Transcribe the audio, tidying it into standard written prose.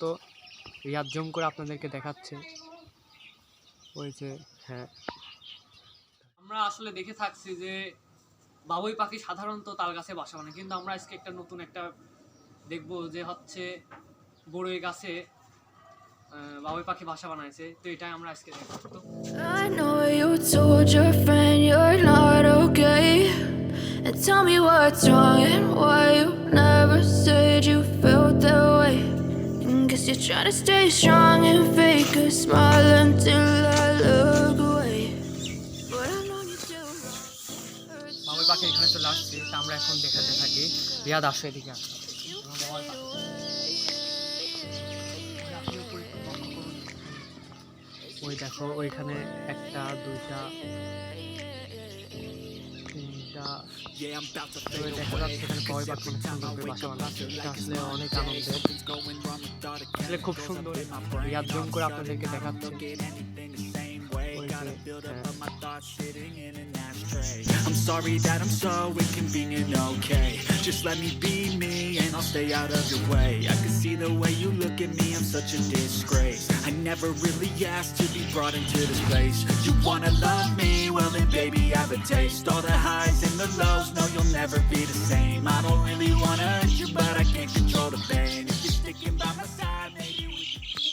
তো রিয়াদ জুম করে আপনাদেরকে দেখাচ্ছে ওই যে। হ্যাঁ, আমরা আসলে দেখে থাকছি যে বাবুই পাখি সাধারণত তাল গাছে বাসা বানায়, কিন্তু আমরা আজকে একটা নতুন একটা দেখবো যে হচ্ছে বড়ই গাছে বাবুই পাখি বাসা বানাইছে। তো এটাই আমরা আজকে দেখবো। I know you told your friend you're not okay, and tell me what's wrong and why you never said you felt that way. And guess you're trying to stay strong and fake a smile until I look away, but I know you do. বাবুই পাখি এখানে চলে আসছে, তা আমরা এখন দেখাতে থাকি। রিয়াদ আসো এদিকে, আসো। ওই দেখো ওইখানে একটা দুইটা তিনটা দেখা যাচ্ছে এখানে বাবুই পাখি সুন্দর করে বাসা বানাচ্ছে। এটা আসলে অনেক আনন্দের, আসলে খুব সুন্দর। রিয়াদ জুম করে আপনাদেরকে দেখাচ্ছে। I'm sorry that I'm so inconvenient, okay? Just let me be me and I'll stay out of your way. I can see the way you look at me, I'm such a disgrace. I never really asked to be brought into this place. You wanna love me? Well then baby I have a taste. All the highs and the lows, no you'll never be the same. I don't really wanna hurt you but I can't control the pain. If you're sticking by